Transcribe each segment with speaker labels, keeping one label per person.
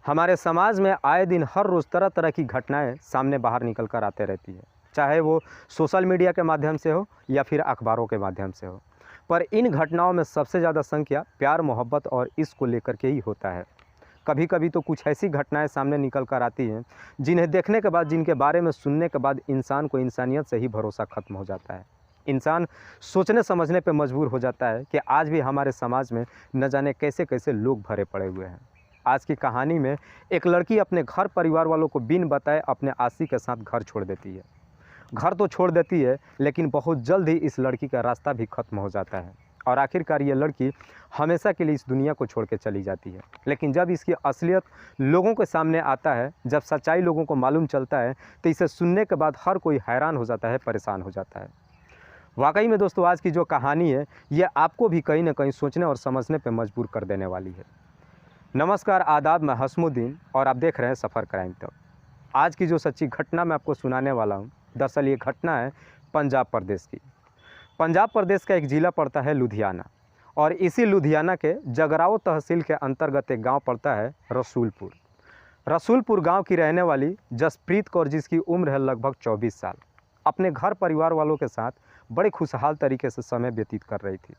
Speaker 1: हमारे समाज में आए दिन हर रोज़ तरह तरह की घटनाएं सामने बाहर निकल कर आते रहती है, चाहे वो सोशल मीडिया के माध्यम से हो या फिर अखबारों के माध्यम से हो। पर इन घटनाओं में सबसे ज़्यादा संख्या प्यार, मोहब्बत और इश्क को लेकर के ही होता है। कभी कभी तो कुछ ऐसी घटनाएं सामने निकल कर आती हैं जिन्हें देखने के बाद, जिनके बारे में सुनने के बाद इंसान को इंसानियत से ही भरोसा खत्म हो जाता है। इंसान सोचने समझने पर मजबूर हो जाता है कि आज भी हमारे समाज में न जाने कैसे कैसे लोग भरे पड़े हुए हैं। आज की कहानी में एक लड़की अपने घर परिवार वालों को बिन बताए अपने आशिक के साथ घर छोड़ देती है। घर तो छोड़ देती है, लेकिन बहुत जल्द ही इस लड़की का रास्ता भी खत्म हो जाता है और आखिरकार ये लड़की हमेशा के लिए इस दुनिया को छोड़ के चली जाती है। लेकिन जब इसकी असलियत लोगों के सामने आता है, जब सच्चाई लोगों को मालूम चलता है, तो इसे सुनने के बाद हर कोई हैरान हो जाता है, परेशान हो जाता है। वाकई में दोस्तों, आज की जो कहानी है ये आपको भी कहीं ना कहीं सोचने और समझने पर मजबूर कर देने वाली है। नमस्कार, आदाब, मैं हसमुद्दीन और आप देख रहे हैं सफ़र क्राइम तक। आज की जो सच्ची घटना मैं आपको सुनाने वाला हूं, दरअसल ये घटना है पंजाब प्रदेश की। पंजाब प्रदेश का एक ज़िला पड़ता है लुधियाना, और इसी लुधियाना के जगराओं तहसील के अंतर्गत एक गांव पड़ता है रसूलपुर। रसूलपुर गांव की रहने वाली जसप्रीत कौर, जिसकी उम्र है लगभग 24 साल, अपने घर परिवार वालों के साथ बड़े खुशहाल तरीके से समय व्यतीत कर रही थी।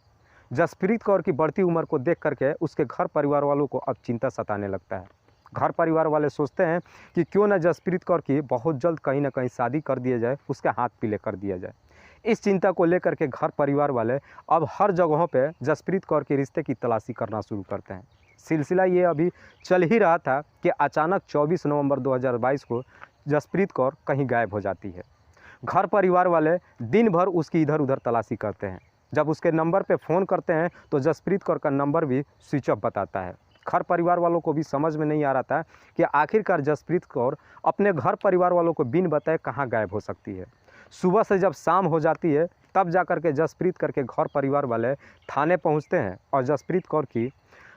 Speaker 1: जसप्रीत कौर की बढ़ती उम्र को देख करके उसके घर परिवार वालों को अब चिंता सताने लगता है। घर परिवार वाले सोचते हैं कि क्यों न जसप्रीत कौर की बहुत जल्द कहीं ना कहीं शादी कर दिया जाए, उसके हाथ पीले कर दिया जाए। इस चिंता को लेकर के घर परिवार वाले अब हर जगहों पे जसप्रीत कौर के रिश्ते की तलाशी करना शुरू करते हैं। सिलसिला ये अभी चल ही रहा था कि अचानक 24 नवंबर 2022 को जसप्रीत कौर कहीं गायब हो जाती है। घर परिवार वाले दिन भर उसकी इधर उधर तलाशी करते हैं। जब उसके नंबर पे फ़ोन करते हैं तो जसप्रीत कौर का नंबर भी स्विच ऑफ बताता है। घर परिवार वालों को भी समझ में नहीं आ रहा था कि आखिरकार जसप्रीत कौर अपने घर परिवार वालों को बिन बताए कहाँ गायब हो सकती है। सुबह से जब शाम हो जाती है तब जा कर के जसप्रीत कौर के घर परिवार वाले थाने पहुँचते हैं और जसप्रीत कौर की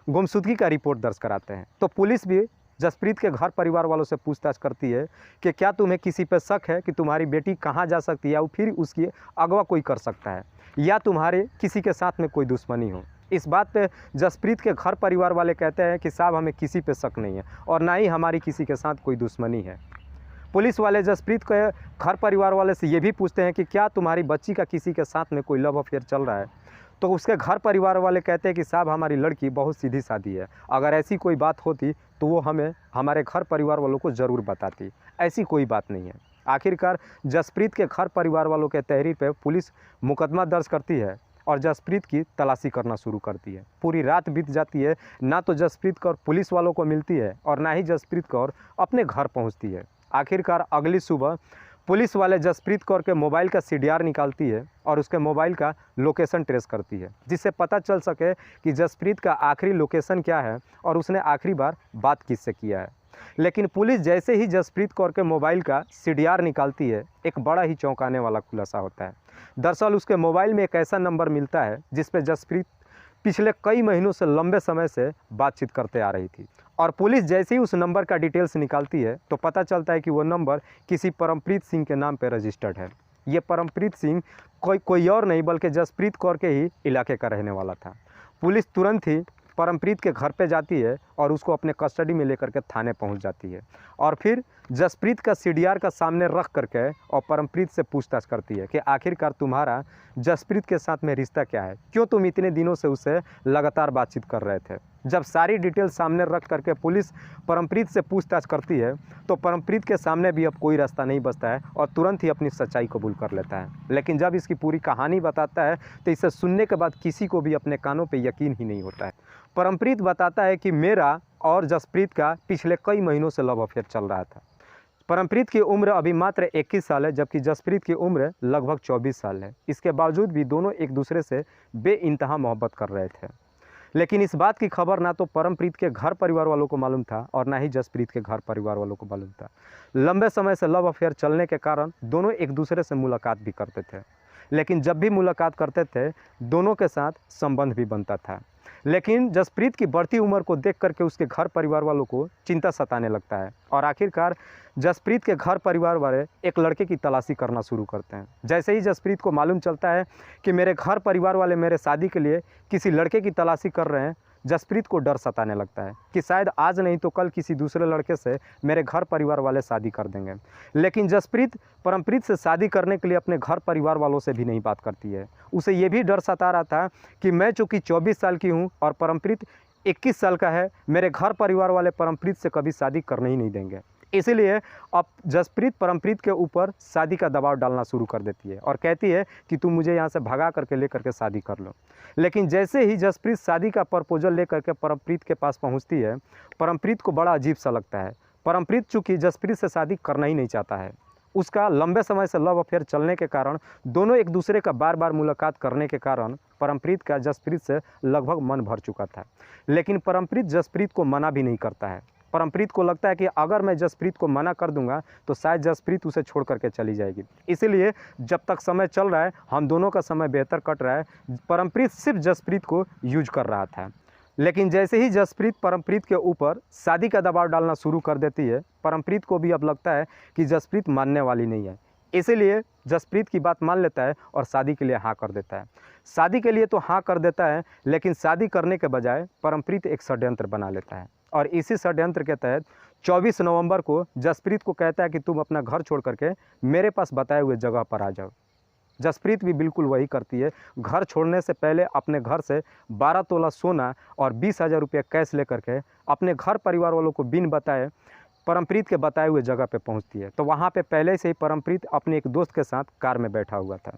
Speaker 1: गुमशुदगी का रिपोर्ट दर्ज कराते हैं। तो पुलिस भी जसप्रीत के घर परिवार वालों से पूछताछ करती है कि क्या तुम्हें किसी पर शक है कि तुम्हारी बेटी कहाँ जा सकती है, और फिर उसकी अगवा कोई कर सकता है, या तुम्हारे किसी के साथ में कोई दुश्मनी हो। इस बात पे जसप्रीत के घर परिवार वाले कहते हैं कि साहब, हमें किसी पे शक नहीं है और ना ही हमारी किसी के साथ कोई दुश्मनी है। पुलिस वाले जसप्रीत के घर परिवार वाले से ये भी पूछते हैं कि क्या तुम्हारी बच्ची का किसी के साथ में कोई लव अफेयर चल रहा है। तो उसके घर परिवार वाले कहते हैं कि साहब, हमारी लड़की बहुत सीधी सादी है, अगर ऐसी कोई बात होती तो वो हमें हमारे घर परिवार वालों को ज़रूर बताती, ऐसी कोई बात नहीं है। आखिरकार जसप्रीत के घर परिवार वालों के तहरीर पर पुलिस मुकदमा दर्ज करती है और जसप्रीत की तलाशी करना शुरू करती है। पूरी रात बीत जाती है, ना तो जसप्रीत कौर पुलिस वालों को मिलती है और ना ही जसप्रीत कौर अपने घर पहुंचती है। आखिरकार अगली सुबह पुलिस वाले जसप्रीत कौर के मोबाइल का CDR निकालती है और उसके मोबाइल का लोकेशन ट्रेस करती है, जिससे पता चल सके कि जसप्रीत का आखिरी लोकेशन क्या है और उसने आखिरी बार बात किससे किया है। लेकिन पुलिस जैसे ही जसप्रीत कौर के मोबाइल का CDR निकालती है, एक बड़ा ही चौंकाने वाला खुलासा होता है। दरअसल उसके मोबाइल में एक ऐसा नंबर मिलता है जिस पे जसप्रीत पिछले कई महीनों से लंबे समय से बातचीत करते आ रही थी, और पुलिस जैसे ही उस नंबर का डिटेल्स निकालती है तो पता चलता है कि वो नंबर किसी परमप्रीत सिंह के नाम पर रजिस्टर्ड है। ये परमप्रीत सिंह कोई और नहीं बल्कि जसप्रीत कौर के ही इलाके का रहने वाला था। पुलिस तुरंत ही परमप्रीत के घर पे जाती है और उसको अपने कस्टडी में लेकर के थाने पहुंच जाती है, और फिर जसप्रीत का CDR का सामने रख करके और परमप्रीत से पूछताछ करती है कि आखिरकार तुम्हारा जसप्रीत के साथ में रिश्ता क्या है, क्यों तुम इतने दिनों से उससे लगातार बातचीत कर रहे थे। जब सारी डिटेल सामने रख करके पुलिस परमप्रीत से पूछताछ करती है तो परमप्रीत के सामने भी अब कोई रास्ता नहीं बचता है और तुरंत ही अपनी सच्चाई कबूल कर लेता है। लेकिन जब इसकी पूरी कहानी बताता है तो इसे सुनने के बाद किसी को भी अपने कानों पर यकीन ही नहीं होता है। परमप्रीत बताता है कि मेरा और जसप्रीत का पिछले कई महीनों से लव अफेयर चल रहा था। परमप्रीत की उम्र अभी मात्र 21 साल है, जबकि जसप्रीत की उम्र लगभग 24 साल है। इसके बावजूद भी दोनों एक दूसरे से बेइंतहा मोहब्बत कर रहे थे। लेकिन इस बात की खबर ना तो परमप्रीत के घर परिवार वालों को मालूम था और ना ही जसप्रीत के घर परिवार वालों को मालूम था। लंबे समय से लव अफेयर चलने के कारण दोनों एक दूसरे से मुलाकात भी करते थे, लेकिन जब भी मुलाकात करते थे दोनों के साथ संबंध भी बनता था। लेकिन जसप्रीत की बढ़ती उम्र को देख करके उसके घर परिवार वालों को चिंता सताने लगता है और आखिरकार जसप्रीत के घर परिवार वाले एक लड़के की तलाशी करना शुरू करते हैं। जैसे ही जसप्रीत को मालूम चलता है कि मेरे घर परिवार वाले मेरे शादी के लिए किसी लड़के की तलाशी कर रहे हैं, जसप्रीत को डर सताने लगता है कि शायद आज नहीं तो कल किसी दूसरे लड़के से मेरे घर परिवार वाले शादी कर देंगे। लेकिन जसप्रीत परमप्रीत से शादी करने के लिए अपने घर परिवार वालों से भी नहीं बात करती है। उसे ये भी डर सता रहा था कि मैं चूँकि 24 साल की हूँ और परमप्रीत 21 साल का है, मेरे घर परिवार वाले परमप्रीत से कभी शादी करने ही नहीं देंगे। इसीलिए अब जसप्रीत परमप्रीत के ऊपर शादी का दबाव डालना शुरू कर देती है और कहती है कि तुम मुझे यहाँ से भगा करके ले करके शादी कर लो। लेकिन जैसे ही जसप्रीत शादी का प्रपोजल ले करके परमप्रीत के पास पहुँचती है, परमप्रीत को बड़ा अजीब सा लगता है। परमप्रीत चूँकि जसप्रीत से शादी करना ही नहीं चाहता है। उसका लंबे समय से लव अफेयर चलने के कारण, दोनों एक दूसरे का बार बार मुलाकात करने के कारण परमप्रीत का जसप्रीत से लगभग मन भर चुका था। लेकिन परमप्रीत जसप्रीत को मना भी नहीं करता है। परमप्रीत को लगता है कि अगर मैं जसप्रीत को मना कर दूंगा तो शायद जसप्रीत उसे छोड़ करके चली जाएगी। इसीलिए जब तक समय चल रहा है, हम दोनों का समय बेहतर कट रहा है, परमप्रीत सिर्फ जसप्रीत को यूज कर रहा था। लेकिन जैसे ही जसप्रीत परमप्रीत के ऊपर शादी का दबाव डालना शुरू कर देती है, परमप्रीत को भी अब लगता है कि जसप्रीत मानने वाली नहीं है। इसीलिए जसप्रीत की बात मान लेता है और शादी के लिए हाँ कर देता है। शादी के लिए तो हाँ कर देता है, लेकिन शादी करने के बजाय परमप्रीत एक षड्यंत्र बना लेता है और इसी षड्यंत्र के तहत 24 नवंबर को जसप्रीत को कहता है कि तुम अपना घर छोड़ करके मेरे पास बताए हुए जगह पर आ जाओ। जसप्रीत भी बिल्कुल वही करती है। घर छोड़ने से पहले अपने घर से 12 तोला सोना और 20,000 रुपये कैश लेकर के अपने घर परिवार वालों को बिन बताए परमप्रीत के बताए हुए जगह पे पहुंचती है। तो वहाँ पे पहले से ही परमप्रीत अपने एक दोस्त के साथ कार में बैठा हुआ था।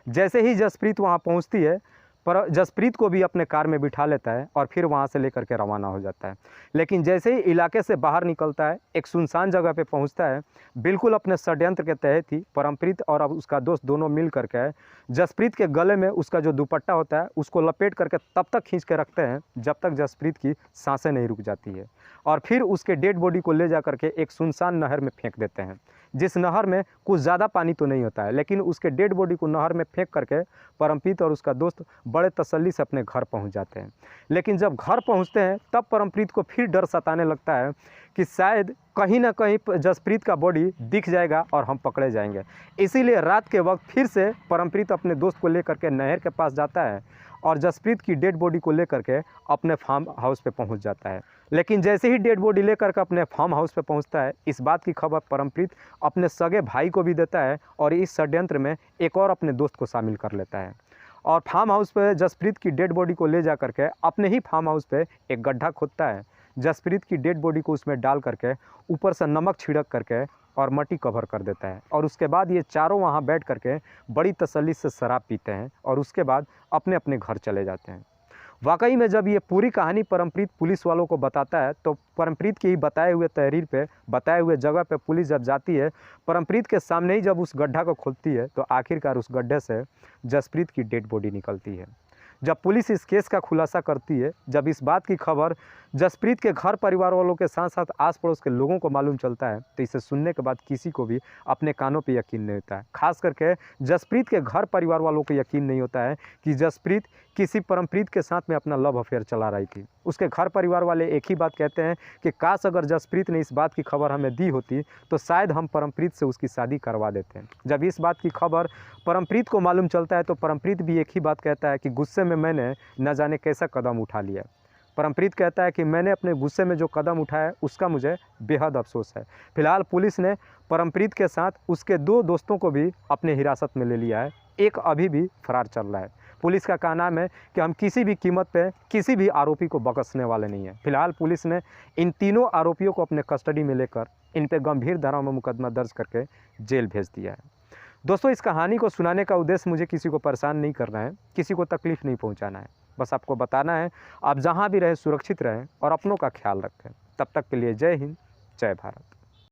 Speaker 1: जैसे ही जसप्रीत वहाँ पहुँचती है, पर जसप्रीत को भी अपने कार में बिठा लेता है और फिर वहाँ से लेकर के रवाना हो जाता है। लेकिन जैसे ही इलाके से बाहर निकलता है, एक सुनसान जगह पे पहुँचता है, बिल्कुल अपने षड्यंत्र के तहत ही परमप्रीत और अब उसका दोस्त दोनों मिल करके जसप्रीत के गले में उसका जो दुपट्टा होता है उसको लपेट करके तब तक खींच के रखते हैं जब तक जसप्रीत की सांसें नहीं रुक जाती है। और फिर उसके डेड बॉडी को ले जा करके एक सुनसान नहर में फेंक देते हैं, जिस नहर में कुछ ज़्यादा पानी तो नहीं होता है। लेकिन उसके डेड बॉडी को नहर में फेंक करके परमप्रीत और उसका दोस्त बड़े तसल्ली से अपने घर पहुंच जाते हैं। लेकिन जब घर पहुंचते हैं तब परमप्रीत को फिर डर सताने लगता है कि शायद कहीं ना कहीं जसप्रीत का बॉडी दिख जाएगा और हम पकड़े जाएंगे। इसीलिए रात के वक्त फिर से परमप्रीत अपने दोस्त को लेकर के नहर के पास जाता है और जसप्रीत की डेड बॉडी को लेकर के अपने फार्म हाउस पे पहुंच जाता है। लेकिन जैसे ही डेड बॉडी लेकर के अपने फार्म हाउस पे पहुंचता है, इस बात की खबर परमप्रीत अपने सगे भाई को भी देता है और इस षड्यंत्र में एक और अपने दोस्त को शामिल कर लेता है। और फार्म हाउस पे जसप्रीत की डेड बॉडी को ले जा करके अपने ही फार्म हाउस पे एक गड्ढा खोदता है। जसप्रीत की डेड बॉडी को उसमें डाल करके ऊपर से नमक छिड़क करके और मट्टी कवर कर देता है। और उसके बाद ये चारों वहाँ बैठ करके बड़ी तसल्ली से शराब पीते हैं और उसके बाद अपने अपने घर चले जाते हैं। वाकई में जब ये पूरी कहानी परमप्रीत पुलिस वालों को बताता है तो परमप्रीत की बताए हुए तहरीर पे, बताए हुए जगह पे पुलिस जब जाती है, परमप्रीत के सामने ही जब उस गड्ढा को खोदती है तो आखिरकार उस गड्ढे से जसप्रीत की डेड बॉडी निकलती है। जब पुलिस इस केस का खुलासा करती है, जब इस बात की खबर जसप्रीत के घर परिवार वालों के साथ साथ आस पड़ोस के लोगों को मालूम चलता है, तो इसे सुनने के बाद किसी को भी अपने कानों पे यकीन नहीं होता है। खास करके जसप्रीत के घर परिवार वालों को यकीन नहीं होता है कि जसप्रीत किसी परमप्रीत के साथ में अपना लव अफेयर चला रही थी। उसके घर परिवार वाले एक ही बात कहते हैं कि काश अगर जसप्रीत ने इस बात की खबर हमें दी होती तो शायद हम परमप्रीत से उसकी शादी करवा देते हैं। जब इस बात की खबर परमप्रीत को मालूम चलता है तो परमप्रीत भी एक ही बात कहता है कि गुस्से में मैंने न जाने कैसा कदम उठा लिया। परमप्रीत कहता है कि मैंने अपने गुस्से में जो कदम उठाया उसका मुझे बेहद अफसोस है। फिलहाल पुलिस ने परमप्रीत के साथ उसके 2 दोस्तों को भी अपने हिरासत में ले लिया है। एक अभी भी फरार चल रहा है। पुलिस का कहना है कि हम किसी भी कीमत पे किसी भी आरोपी को बख्शने वाले नहीं हैं। फिलहाल पुलिस ने इन तीनों आरोपियों को अपने कस्टडी में लेकर इन पे गंभीर धाराओं में मुकदमा दर्ज करके जेल भेज दिया है। दोस्तों, इस कहानी को सुनाने का उद्देश्य मुझे किसी को परेशान नहीं करना है, किसी को तकलीफ़ नहीं पहुंचाना है। बस आपको बताना है आप जहां भी रहें सुरक्षित रहें और अपनों का ख्याल रखें। तब तक के लिए जय हिंद, जय भारत।